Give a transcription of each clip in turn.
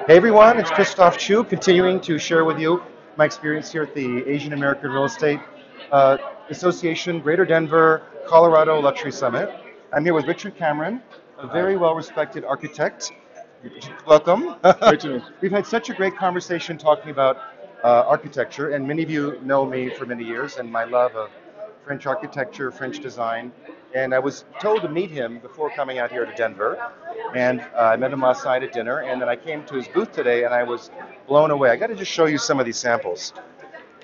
Hey everyone, it's Christophe Choo, continuing to share with you my experience here at the Asian American Real Estate Association Greater Denver, Colorado Luxury Summit. I'm here with Richard Cameron, a very well-respected architect. Welcome. Great to meet you. We've had such a great conversation talking about architecture, and many of you know me for many years and my love of French architecture, French design. And I was told to meet him before coming out here to Denver. And I met him last night at dinner, and then I came to his booth today, and I was blown away. I got to just show you some of these samples.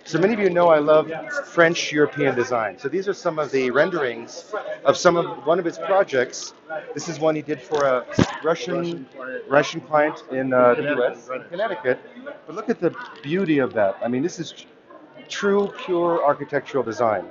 So many of you know I love French European design. So these are some of the renderings of one of his projects. This is one he did for a Russian client in the U.S., Connecticut. But look at the beauty of that. I mean, this is true, pure architectural design.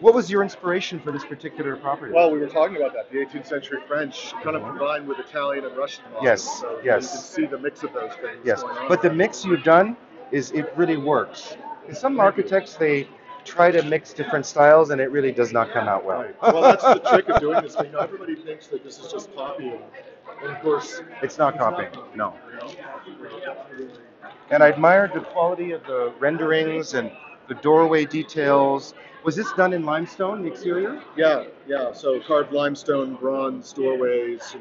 What was your inspiration for this particular property? Well, we were talking about that, the 18th century French, kind of combined with Italian and Russian models. Yes, so yes. You can see the mix of those things. Yes, going on. but the mix you've done it really works. In some architects, they try to mix different styles, and it really does not come out well. Right. Well, that's the trick of doing this thing. Everybody thinks that this is just copying, and of course, it's not copying. No. You know? And I admired the quality of the renderings and the doorway details. Was this done in limestone, the exterior? Yeah. So carved limestone, bronze doorways,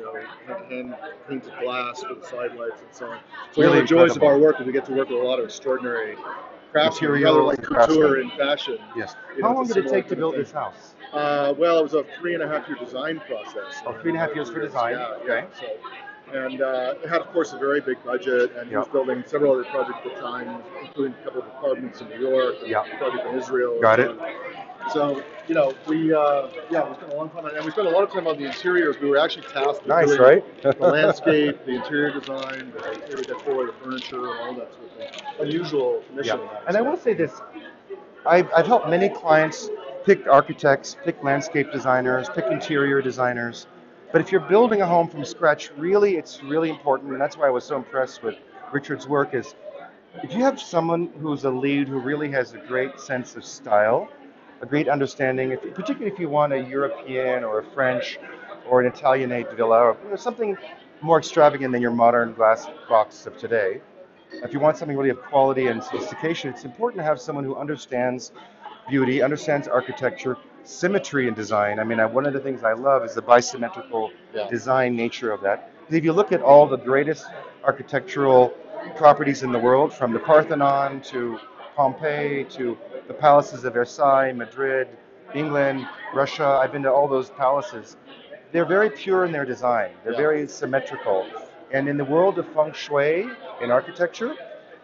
hand painted glass for the side lights and so on. So Really one of the joys of incredible. our work is we get to work with a lot of extraordinary craftsmen, Materials rather like and couture craftsmen. and fashion. Yes. You know, How long it's a did it similar take to kind of build thing. this house? Well, it was a 3.5-year design process. Oh, 3.5 years for design. Yeah, Okay. So, and it had, of course, a very big budget, and he was building several other projects at the time, including a couple of apartments in New York, and a project in Israel. Got it. So, we spent a long time on it, and we spent a lot of time on the interiors. We were actually tasked with Nice, doing right? the landscape, the interior design, the interior decor, the furniture, and all that sort of thing. Unusual mission. Yeah. And I will say this, I've helped many clients pick architects, pick landscape designers, pick interior designers. But if you're building a home from scratch, really, it's really important, and that's why I was so impressed with Richard's work, is if you have someone who's a lead who really has a great sense of style, a great understanding, particularly if you want a European or a French or an Italianate villa, or something more extravagant than your modern glass box of today. If you want something really of quality and sophistication, it's important to have someone who understands beauty, understands architecture, symmetry in design. I mean, one of the things I love is the bisymmetrical design nature of that. If you look at all the greatest architectural properties in the world, from the Parthenon to Pompeii to the palaces of Versailles, Madrid, England, Russia, I've been to all those palaces. They're very pure in their design. They're very symmetrical. And in the world of feng shui in architecture,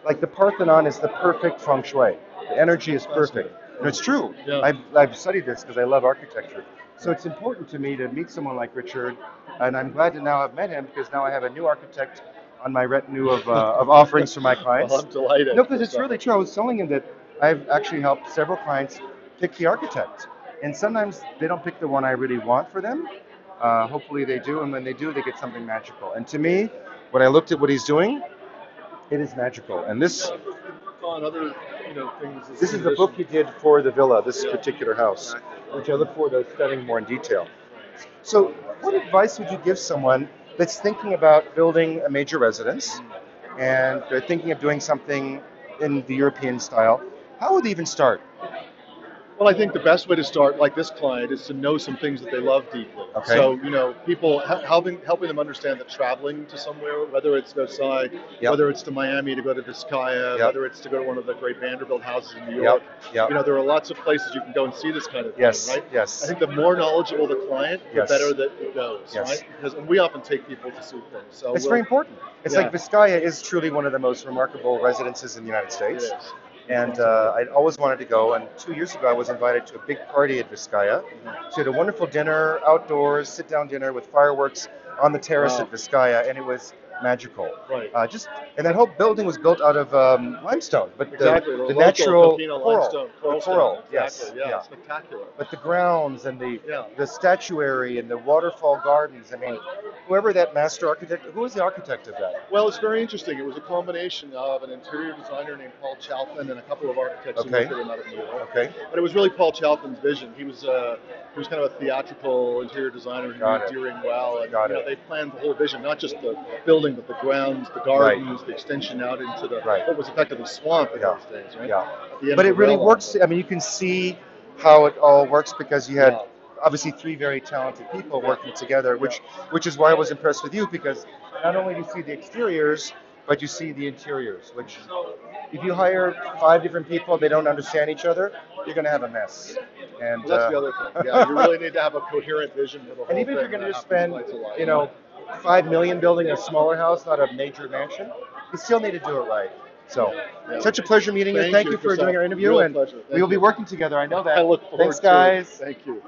like the Parthenon is the perfect feng shui. The energy is perfect. And it's true. Yeah. I've studied this because I love architecture. So it's important to me to meet someone like Richard, and I'm glad to now have met him because now I have a new architect on my retinue of offerings for my clients. Well, I'm delighted. No, because it's really true. I was telling him that I've actually helped several clients pick the architect. And sometimes they don't pick the one I really want for them. Hopefully they do, and when they do, they get something magical. And to me, when I looked at what he's doing, it is magical. And this On other, things. this is the book he did for the villa, this particular house, which I look forward to studying more in detail. So what advice would you give someone that's thinking about building a major residence and they're thinking of doing something in the European style? How would they even start? Well, I think the best way to start, like this client, is to know some things that they love deeply. Okay. So, people helping them understand that traveling to somewhere, whether it's Versailles, whether it's to Miami to go to Vizcaya, whether it's to go to one of the great Vanderbilt houses in New York, there are lots of places you can go and see this kind of thing, right? Yes. I think the more knowledgeable the client, the better that it goes, right? And we often take people to see things. So it's very important. It's like Vizcaya is truly one of the most remarkable residences in the United States. It is. And I'd always wanted to go, and 2 years ago I was invited to a big party at Vizcaya. So we had a wonderful dinner, outdoors, sit-down dinner with fireworks on the terrace at Vizcaya, and it was magical. Right. And that whole building was built out of limestone, but the local natural Filipino coral, limestone, coral, stone, yes, exactly, yeah, spectacular. But the grounds and the statuary and the waterfall gardens, I mean, whoever that master architect, who was the architect of that? Well, it's very interesting. It was a combination of an interior designer named Paul Chalfin and a couple of architects who worked with him out of New York. Okay. But it was really Paul Chalfin's vision. He was kind of a theatrical interior designer who knew Deering well, and they planned the whole vision, not just the building building, but the grounds, the gardens, the extension out into the what was effectively swamp in those days, right? Yeah. But it really works. I mean, you can see how it all works because you had obviously three very talented people working together, which is why I was impressed with you, because not only do you see the exteriors, but you see the interiors, which if you hire 5 different people, they don't understand each other, you're going to have a mess. And well, that's the other thing. Yeah, you really need to have a coherent vision for the whole thing. And even if you're going to just spend, you know, $5 million building a smaller house, not a major mansion, you still need to do it right. So, such a pleasure meeting you. Thank you for doing our interview, and we will be working together. I know that. I look forward Thanks, guys. to it. Thank you.